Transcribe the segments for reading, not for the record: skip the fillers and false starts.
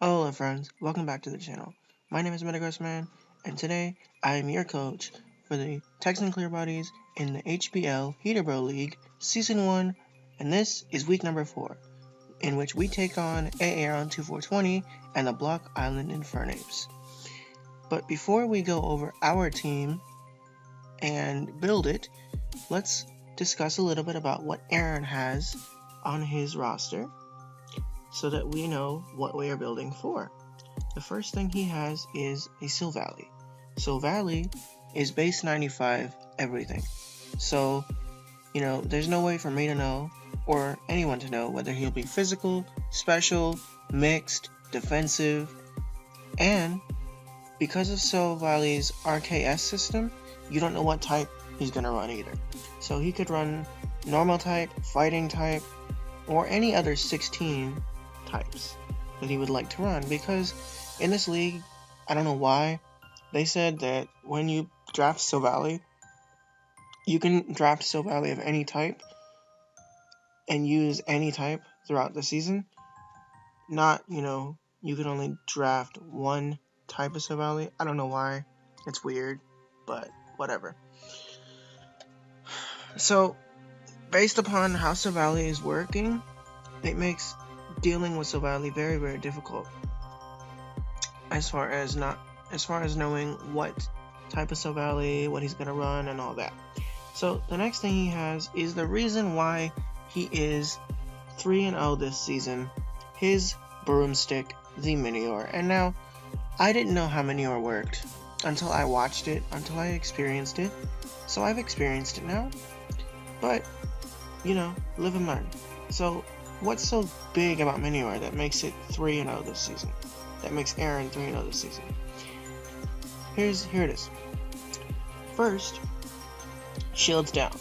Hello friends, welcome back to the channel. My name is Man, and today I am your coach for the Texan Clear Bodies in the HBL Heaterbro League Season 1, and this is week number 4, in which we take on Aaron 2420 and the Block Island Infernapes. But before we go over our team and build it, let's discuss a little bit about what Aaron has on his roster, so that we know what we are building for. The first thing he has is a Silvally. Silvally is base 95 everything. So, there's no way for me to know, or anyone to know, whether he'll be physical, special, mixed, defensive, and because of Silvally's RKS system, you don't know what type he's going to run either. So he could run normal type, fighting type, or any other 16 types that he would like to run, because in this league, I don't know why, they said that when you draft Silvally, you can draft Silvally of any type and use any type throughout the season. Not, you can only draft one type of Silvally. I don't know why. It's weird, but whatever. So, based upon how Silvally is working, it makes dealing with Silvally very, very difficult as far as knowing what type of Silvally, what he's gonna run, and all that. So the next thing he has is the reason why he is 3-0 this season, his broomstick, the Minior. And now, I didn't know how Minior worked until I watched it, until I experienced it. So I've experienced it now, but live and learn. So what's so big about Minior that makes it 3-0 this season? That makes Aaron 3-0 this season? Here it is. First, shields down.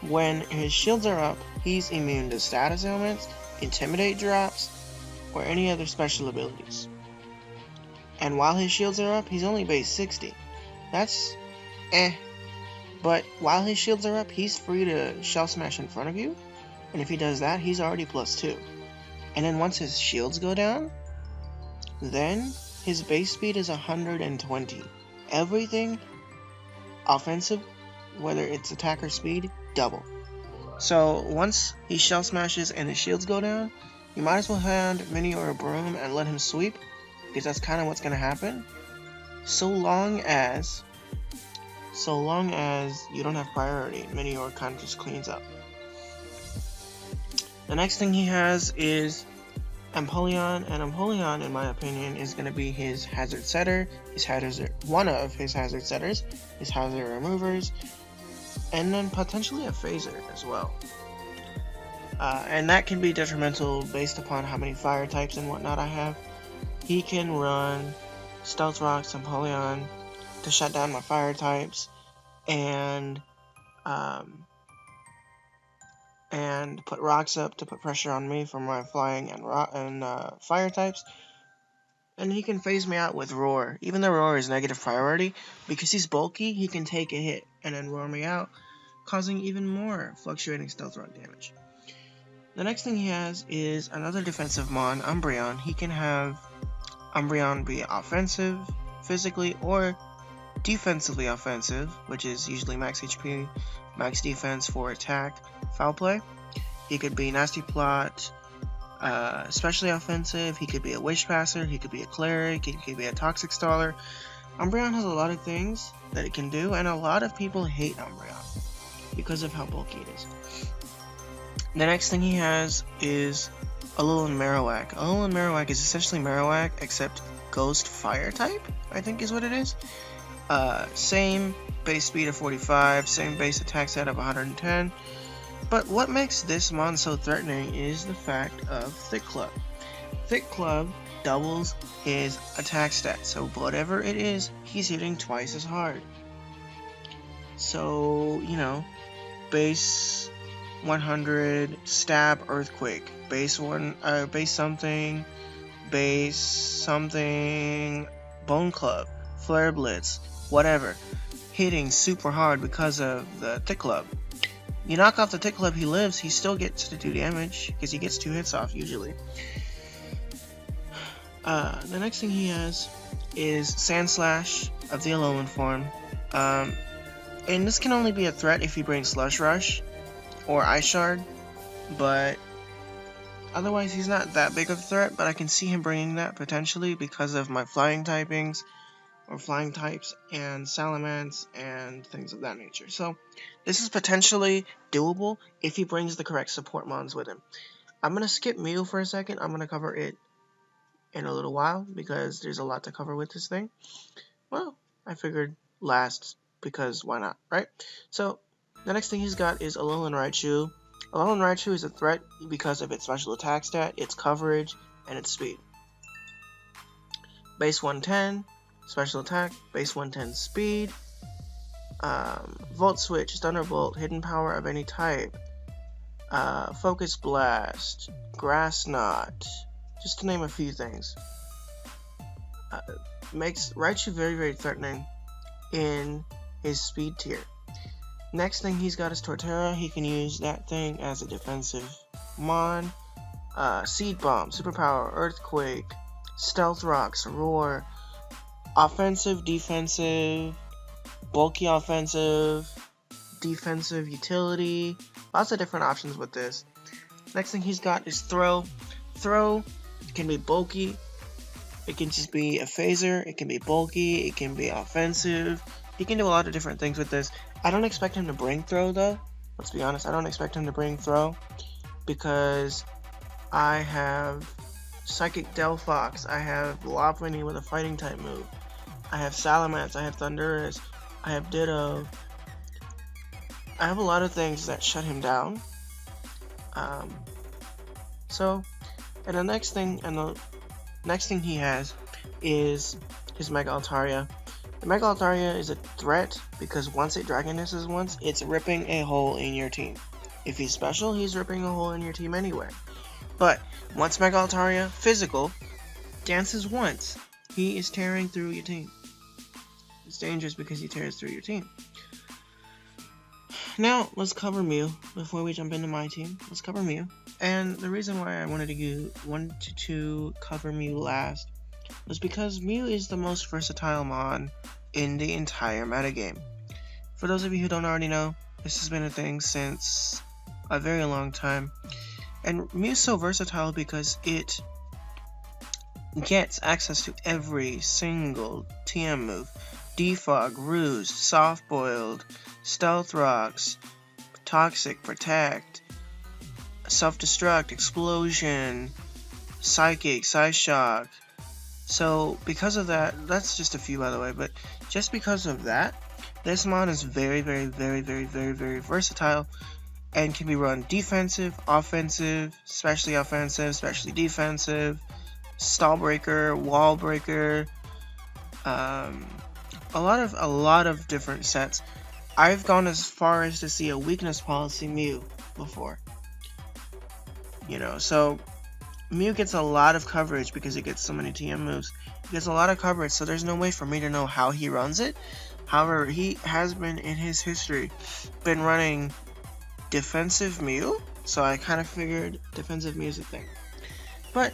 When his shields are up, he's immune to status ailments, intimidate drops, or any other special abilities. And while his shields are up, he's only base 60. That's But while his shields are up, he's free to shell smash in front of you. And if he does that, he's already +2. And then once his shields go down, then his base speed is 120. Everything offensive, whether it's attack or speed, double. So once he shell smashes and his shields go down, you might as well hand Mini or a broom and let him sweep, because that's kind of what's going to happen. So long as you don't have priority, Mini or kind of just cleans up. The next thing he has is Empoleon, and Empoleon, in my opinion, is going to be his hazard setter, one of his hazard setters, his hazard removers, and then potentially a phaser as well. And that can be detrimental based upon how many fire types and whatnot I have. He can run Stealth Rocks, Empoleon, to shut down my fire types, and put rocks up to put pressure on me for my flying and fire types. And he can phase me out with Roar. Even though Roar is negative priority, because he's bulky, he can take a hit and then roar me out, causing even more fluctuating stealth rock damage. The next thing he has is another defensive mon, Umbreon. He can have Umbreon be offensive, physically, or defensively offensive, which is usually max HP, max defense for attack, foul play. He could be Nasty Plot, especially offensive. He could be a Wish Passer, he could be a Cleric, he could be a Toxic Staller. Umbreon has a lot of things that it can do, and a lot of people hate Umbreon because of how bulky it is. The next thing he has is Alolan Marowak. Alolan Marowak is essentially Marowak, except Ghost Fire type, I think is what it is. Same base speed of 45, same base attack stat of 110. But what makes this mon so threatening is the fact of Thick Club. Thick Club doubles his attack stat, so whatever it is, he's hitting twice as hard. So, base 100, stab, earthquake, base something, bone club, flare blitz, whatever, hitting super hard because of the Thick Club. You knock off the Thick Club, he lives, he still gets to do damage, because he gets 2 hits off usually. The next thing he has is Sand Slash of the Alolan form. And this can only be a threat if he brings Slush Rush or Ice Shard, but otherwise he's not that big of a threat, but I can see him bringing that potentially because of my flying typings, or flying types, and Salamence, and things of that nature. So this is potentially doable if he brings the correct support mons with him. I'm going to skip Mew for a second. I'm going to cover it in a little while because there's a lot to cover with this thing. Well, I figured last because why not, right? So the next thing he's got is Alolan Raichu. Alolan Raichu is a threat because of its special attack stat, its coverage, and its speed. Base 110, special attack, base 110 speed, Volt Switch, Thunderbolt, hidden power of any type, Focus Blast, Grass Knot, just to name a few things. Makes Raichu very, very threatening in his speed tier. Next thing he's got is Torterra. He can use that thing as a defensive mon. Seed Bomb, Superpower, Earthquake, Stealth Rocks, Roar, offensive, defensive, bulky offensive, defensive utility. Lots of different options with this. Next thing he's got is Throw. Throw can be bulky. It can just be a phaser. It can be bulky. It can be offensive. He can do a lot of different things with this. I don't expect him to bring Throw though. Let's be honest. I don't expect him to bring Throw because I have Psychic Delphox. I have Lopunny with a fighting type move. I have Salamence. I have Thundurus. I have Ditto. I have a lot of things that shut him down. And the next thing he has is his Mega Altaria. The Mega Altaria is a threat because once it Dragonesses once, it's ripping a hole in your team. If he's special, he's ripping a hole in your team anyway. But once Mega Altaria physical dances once, he is tearing through your team. It's dangerous because he tears through your team. Now, let's cover Mew before we jump into my team. Let's cover Mew. And the reason why I wanted to cover Mew last was because Mew is the most versatile mon in the entire metagame. For those of you who don't already know, this has been a thing since a very long time. And Mew's so versatile because it gets access to every single TM move. Defog, Ruse, Soft Boiled, Stealth Rocks, Toxic, Protect, Self-Destruct, Explosion, Psychic, Psyshock. So because of that, that's just a few by the way, but just because of that, this mon is very, very, very, very, very, very versatile and can be run defensive, offensive, especially defensive, stall breaker, wall breaker, a lot of different sets. I've gone as far as to see a weakness policy Mew before. So Mew gets a lot of coverage because it gets so many TM moves. It gets a lot of coverage, so there's no way for me to know how he runs it. However, he has been in his history been running defensive Mew, so I kind of figured defensive Mew is a thing. But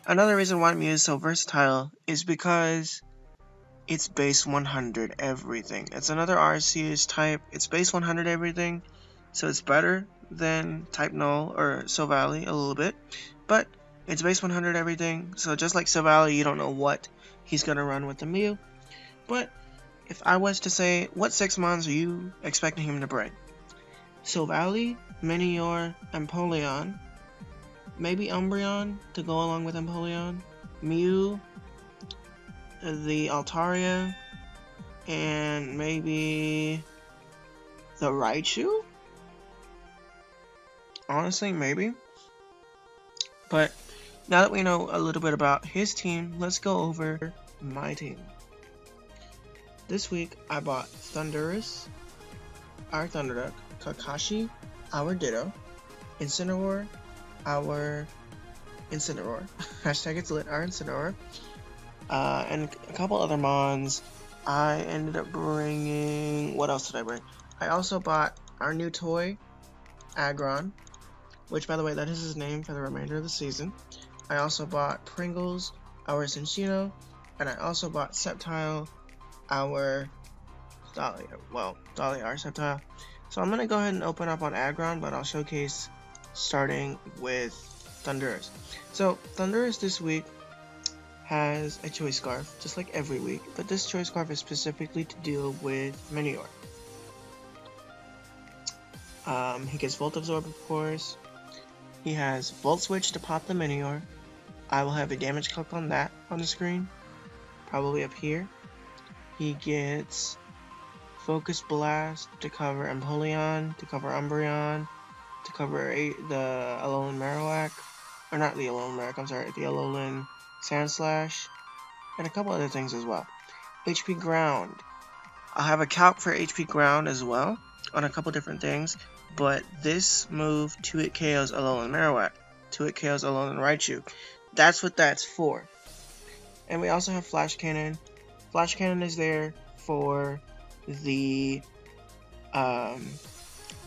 another reason why Mew is so versatile is because it's base 100 everything. It's another Arceus type. It's base 100 everything, so it's better than type Null or Silvally a little bit, but it's base 100 everything, so just like Silvally, you don't know what he's gonna run with the Mew. But if I was to say, what 6 mons are you expecting him to bring? Silvally, Minior, Empoleon, maybe Umbreon to go along with Empoleon, Mew, the Altaria, and maybe the Raichu? Honestly, maybe. But now that we know a little bit about his team, let's go over my team. This week, I bought Thundurus, our Thunderduck, Kakashi, our Ditto, Incineroar, our Incineroar, hashtag it's lit, our Incineroar, and a couple other mons. I ended up bringing, what else did I bring? I also bought our new toy, Aggron, which by the way, that is his name for the remainder of the season. I also bought Pringles, our Cinccino, and I also bought Sceptile, our Dahlia. Well, Dahlia, our Sceptile. So I'm gonna go ahead and open up on Aggron, but I'll showcase starting with Thundurus. So Thundurus this week has a Choice Scarf, just like every week, but this Choice Scarf is specifically to deal with Minior. He gets Volt Absorb, of course. He has Volt Switch to pop the Minior. I will have a damage calc on that on the screen, probably up here. He gets Focus Blast to cover Empoleon, to cover Umbreon, to cover the Alolan Marowak, or not the Alolan Marowak, I'm sorry, the Alolan Sandslash, and a couple other things as well. HP Ground. I'll have a calc for HP Ground as well on a couple different things, but this move 2-hit KOs Alolan Marowak, 2-hit KOs Alolan Raichu. That's what that's for. And we also have Flash Cannon. Flash Cannon is there for the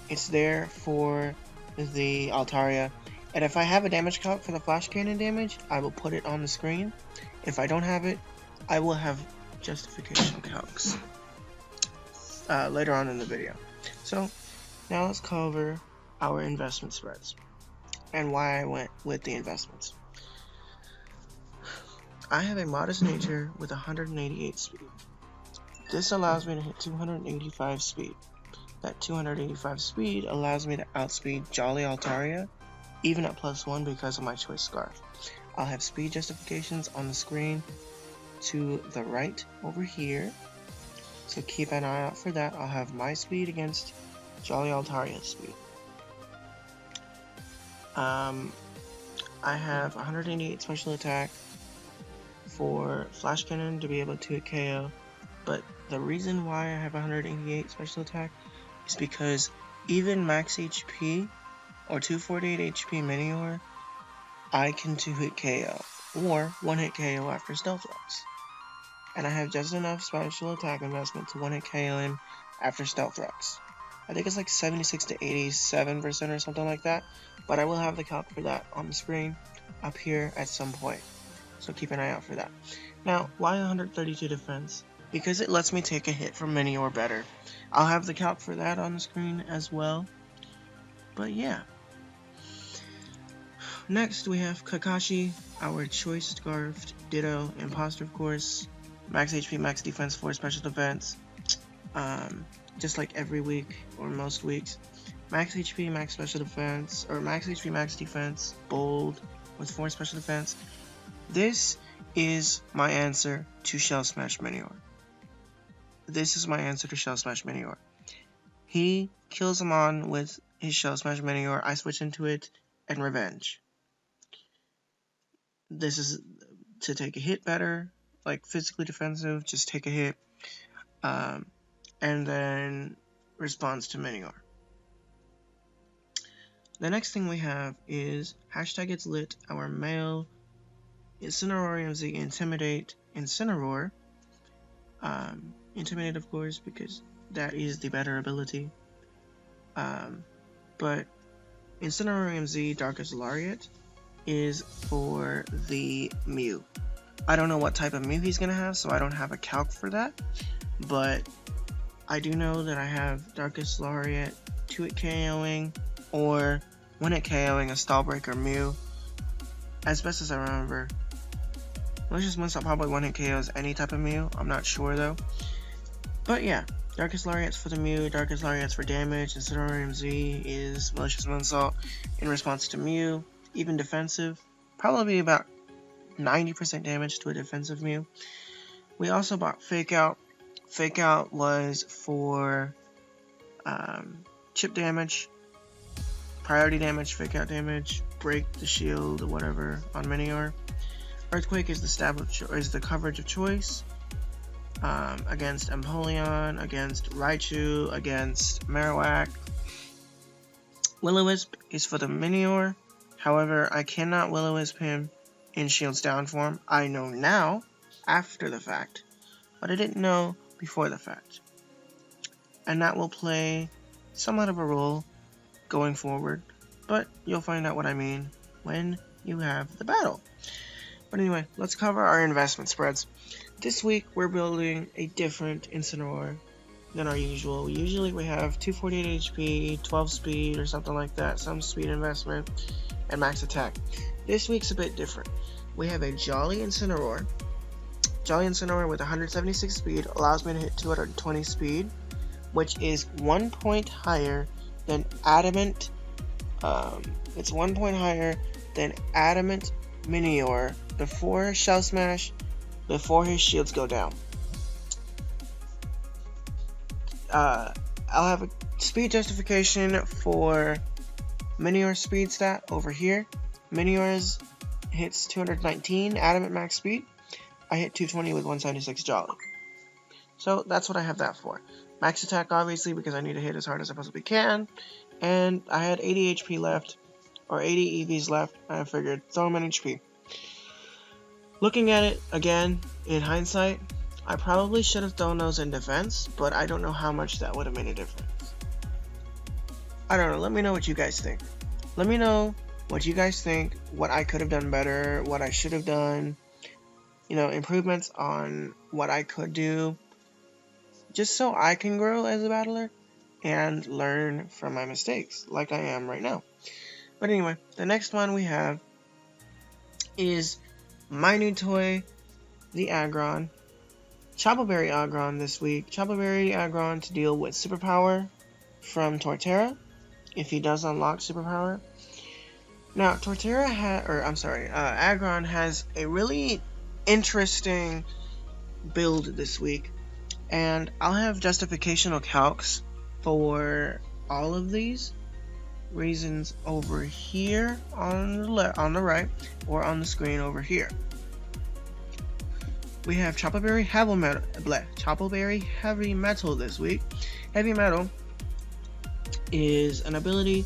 it's there for the Altaria, and if I have a damage calc for the Flash Cannon damage, I will put it on the screen. If I don't have it, I will have justification calcs later on in the video. So now let's cover our investment spreads and why I went with the investments. I have a modest nature with 188 speed. This allows me to hit 285 speed. That 285 speed allows me to outspeed Jolly Altaria, even at +1 because of my Choice Scarf. I'll have speed justifications on the screen to the right over here, so keep an eye out for that. I'll have my speed against Jolly Altaria's speed. I have 188 special attack for Flash Cannon to be able to hit KO, but the reason why I have 188 special attack is because even max HP or 248 HP Minior, I can 2-hit KO or 1-hit KO after Stealth Rocks. And I have just enough special attack investment to 1-hit KO him after Stealth Rocks. I think it's like 76 to 87% or something like that, but I will have the calc for that on the screen up here at some point, so keep an eye out for that. Now, why 132 defense? Because it lets me take a hit from Mini or better. I'll have the calc for that on the screen as well, but yeah. Next we have Kakashi, our Choice Scarfed Ditto Imposter, of course. Max HP, max defense, 4 special defense. Just like every week or most weeks. Max HP, max special defense, or max HP, max defense, bold with 4 special defense. This is my answer to Shell Smash Minior. This is my answer to Shell Smash Minior. He kills him on with his Shell Smash Minior. I switch into it and Revenge. This is to take a hit better, like physically defensive, just take a hit, and then responds to Minior. The next thing we have is #It'sLit, our male Incineroar Z Intimidate Incineroar. Intimidate, of course, because that is the better ability. But Incineroar Z Darkest Lariat is for the Mew. I don't know what type of Mew he's going to have, so I don't have a calc for that. But I do know that I have Darkest Lariat 2-hit KOing or 1-hit KOing a Stallbreaker Mew. As best as I remember. Malicious Moonstop probably 1-hit KOs any type of Mew. I'm not sure though. But yeah, Darkest Lariat's for the Mew, Darkest Lariat's for damage, and Incineroar Z is Malicious Moonsault in response to Mew. Even defensive, probably about 90% damage to a defensive Mew. We also bought Fake Out. Fake Out was for chip damage, priority damage, Fake Out damage, break the shield or whatever on Minior. Earthquake is the the coverage of choice against Empoleon, against Raichu, against Marowak. Will-O-Wisp is for the Minior. However, I cannot Will-O-Wisp him in Shields Down form. I know now, after the fact, but I didn't know before the fact. And that will play somewhat of a role going forward, but you'll find out what I mean when you have the battle. But anyway, let's cover our investment spreads. This week, we're building a different Incineroar than our usual. Usually we have 248 HP, 12 speed, or something like that, some speed investment, and max attack. This week's a bit different. We have a Jolly Incineroar. Jolly Incineroar with 176 speed allows me to hit 220 speed, which is 1 point higher than Adamant. It's 1 point higher than Adamant Minior before Shell Smash, before his shields go down. I'll have a speed justification for Minior's speed stat over here. Minior's hits 219 Adamant max speed. I hit 220 with 176 Jolly. So that's what I have that for. Max attack, obviously, because I need to hit as hard as I possibly can. And I had 80 HP left, or 80 EVs left. I figured throw them in HP. Looking at it again, in hindsight, I probably should have thrown those in defense, but I don't know how much that would have made a difference. I don't know. Let me know what you guys think. Let me know what you guys think, what I could have done better, what I should have done, you know, improvements on what I could do, just so I can grow as a battler and learn from my mistakes, like I am right now. But anyway, the next one we have is my new toy, the Aggron. Choppleberry Aggron this week. Choppleberry Aggron to deal with Superpower from Torterra, if he does unlock Superpower. Now, Aggron has a really interesting build this week, and I'll have justificational calcs for all of these reasons over here on the right, or on the screen over here. We have Choppleberry Heavy Metal this week. Heavy Metal is an ability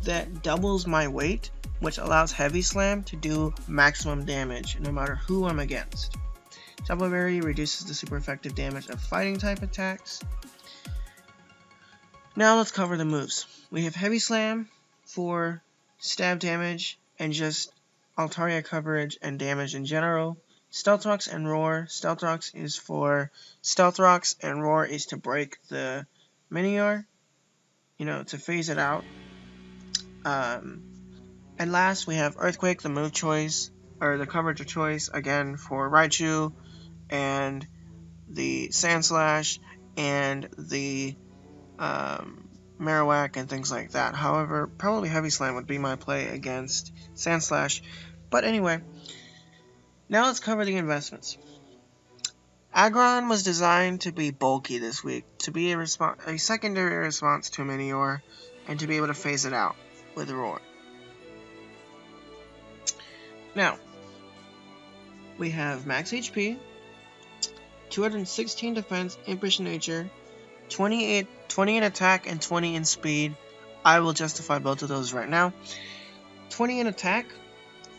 that doubles my weight, which allows Heavy Slam to do maximum damage no matter who I'm against. Choppleberry reduces the super effective damage of fighting type attacks. Now let's cover the moves. We have Heavy Slam for stab damage and just Altaria coverage and damage in general. Stealth Rocks and Roar. Stealth Rocks is for Stealth Rocks, and Roar is to break the Minior, you know, to phase it out. And last, we have Earthquake, the move choice, or the coverage of choice, again, for Raichu, and the Sandslash, and the Marowak, and things like that. However, probably Heavy Slam would be my play against Sandslash. But anyway, now let's cover the investments. Aggron was designed to be bulky this week, to be a secondary response to Minior, and to be able to phase it out with Roar. Now, we have max HP, 216 defense, impish nature, 20 in attack, and 20 in speed. I will justify both of those right now. 20 in attack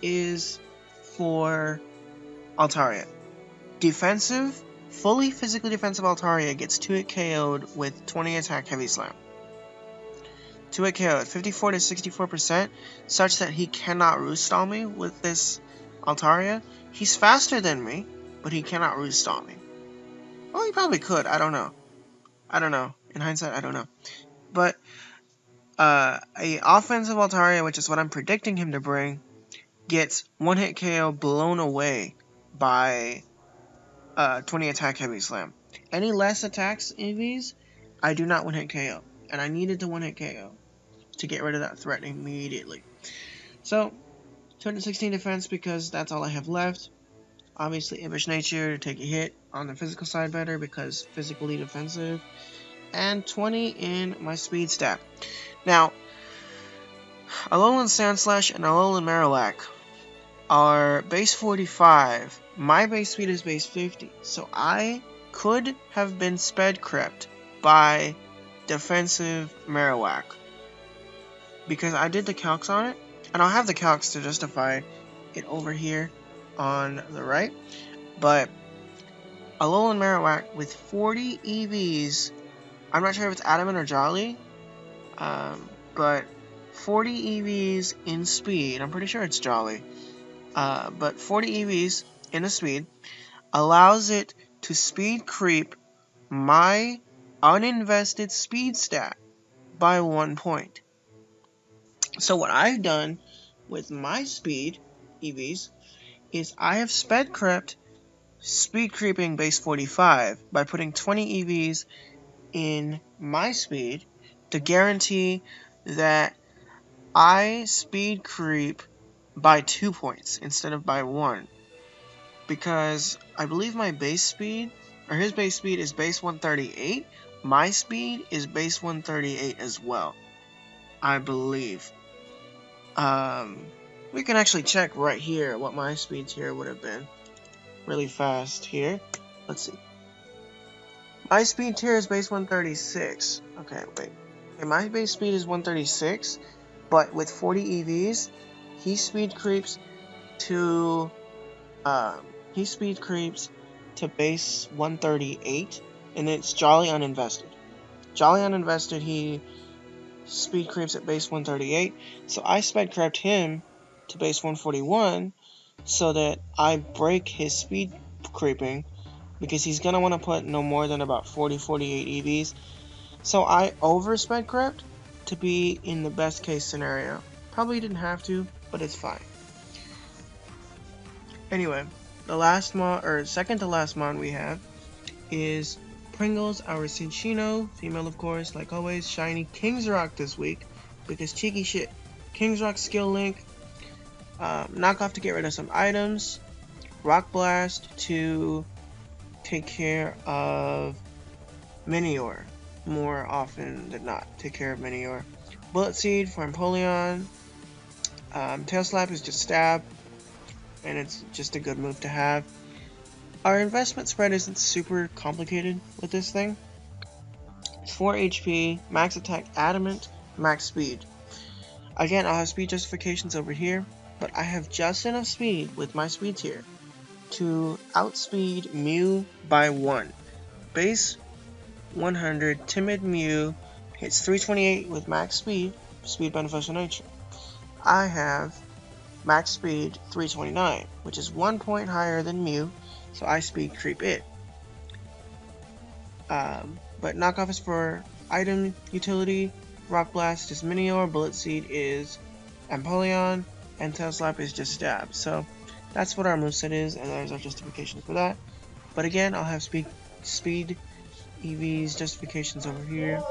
is for Altaria. Defensive, fully physically defensive Altaria gets 2-hit KO'd with 20 attack Heavy Slam. 2-hit KO at 54 to 64%, such that he cannot roost on me with this Altaria. He's faster than me, but he cannot roost on me. Well, he probably could. I don't know. In hindsight, I don't know. But a offensive Altaria, which is what I'm predicting him to bring, gets 1-hit KO blown away by 20 attack Heavy Slam. Any less attacks EVs, I do not 1-hit KO. And I needed to 1-hit KO to get rid of that threat immediately. So, 216 defense because that's all I have left. Obviously, Impish Nature to take a hit on the physical side better because physically defensive. And 20 in my speed stat. Now, Alolan Sandslash and Alolan Marowak are base 45. My base speed is base 50. So I could have been sped crept by defensive Marowak, because I did the calcs on it, and I'll have the calcs to justify it over here on the right. But Alolan Marowak with 40 EVs, I'm not sure if it's Adamant or Jolly, but 40 EVs in speed, I'm pretty sure it's Jolly, but 40 EVs in a speed allows it to speed creep my uninvested speed stat by 1 point. So what I've done with my speed EVs is I have speed creeping base 45 by putting 20 EVs in my speed to guarantee that I speed creep by 2 points instead of by 1. Because I believe my base speed, or his base speed is base 138, my speed is base 138 as well, I believe. We can actually check right here what my speeds here would have been really fast here. Let's see. My speed here is base 136. Okay, wait. Okay, my base speed is 136, but with 40 EVs, he speed creeps to base 138, and it's Jolly Uninvested. Jolly Uninvested, he speed creeps at base 138, so I speed crept him to base 141 so that I break his speed creeping, because he's gonna want to put no more than about 40-48 EVs. So I over speed crept to be in the best case scenario. Probably didn't have to, but it's fine. Anyway, the last mod, or second to last mod we have is Pringles, our Cinchino, female of course, like always, shiny King's Rock this week, because cheeky shit. King's Rock skill link, knockoff to get rid of some items, Rock Blast to take care of Minior, more often than not, take care of Minior. Bullet Seed for Empoleon, Tail Slap is just stab, and it's just a good move to have. Our investment spread isn't super complicated with this thing. It's 4 HP, max attack adamant, max speed. Again, I'll have speed justifications over here, but I have just enough speed with my speed tier to outspeed Mew by 1. Base 100 Timid Mew hits 328 with max speed, speed beneficial nature. I have max speed 329, which is 1 point higher than Mew, so I speed creep it. But knockoff is for item utility, Rock Blast is Minior, Bullet Seed is Empoleon, and Tail Slap is just stab. So that's what our moveset is, and there's our justification for that. But again, I'll have speed EVs justifications over here.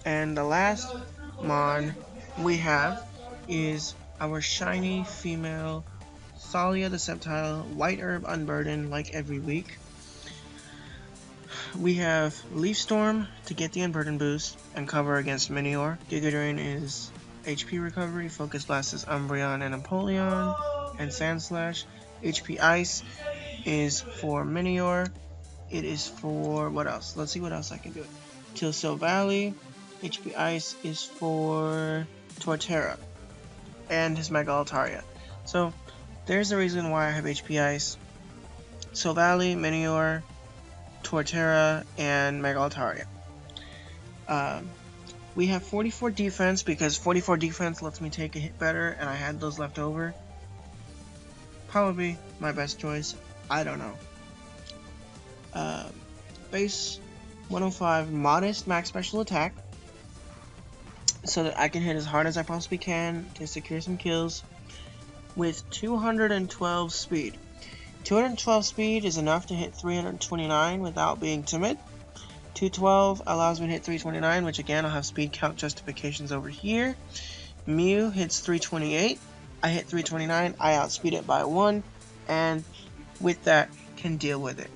And the last mon we have is our shiny female Thalia the Sceptile, White Herb Unburdened, like every week. We have Leaf Storm to get the Unburden boost and cover against Minior. Giga Drain is HP recovery, Focus Blast is Umbreon and Empoleon, and Sand Slash. HP Ice is for Minior. It is for, what else? Let's see what else I can do. Tilsil Valley. HP Ice is for Torterra and his Mega Altaria. So there's the reason why I have HP Ice. Silvally, Minior, Torterra, and Mega Altaria. We have 44 defense because 44 defense lets me take a hit better, and I had those left over. Probably my best choice. I don't know. Base 105 modest max special attack, so that I can hit as hard as I possibly can to secure some kills, with 212 speed. 212 speed is enough to hit 329 without being timid. 212 allows me to hit 329, which again I'll have speed count justifications over here. Mew hits 328, I hit 329, I outspeed it by 1, and with that can deal with it.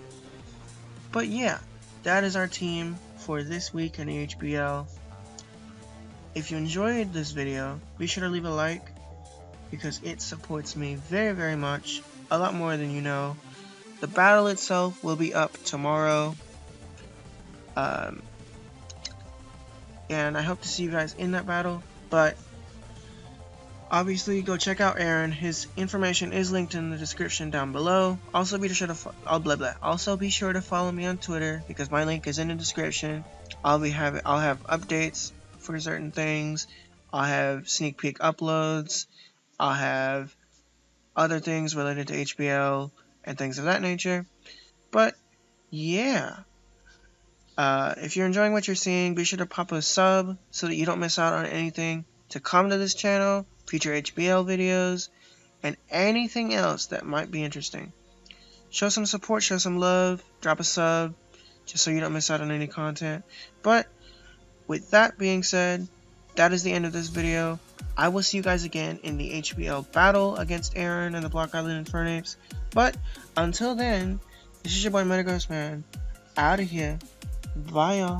But yeah, that is our team for this week in the HBL. If you enjoyed this video, be sure to leave a like, because it supports me very, very much, a lot more than you know. The battle itself will be up tomorrow, and I hope to see you guys in that battle. But obviously, go check out Aaron. His information is linked in the description down below. Also, be sure to Also, be sure to follow me on Twitter, because my link is in the description. I'll have updates for certain things. I'll have sneak peek uploads. I'll have other things related to HBL and things of that nature. But yeah, if you're enjoying what you're seeing, be sure to pop a sub so that you don't miss out on anything to come to this channel, future HBL videos, and anything else that might be interesting. Show some support, show some love, drop a sub, just so you don't miss out on any content. But with that being said, that is the end of this video. I will see you guys again in the HBL battle against Aaron and the Block Island Infernapes. But until then, this is your boy Metagross Man, out of here. Bye, y'all.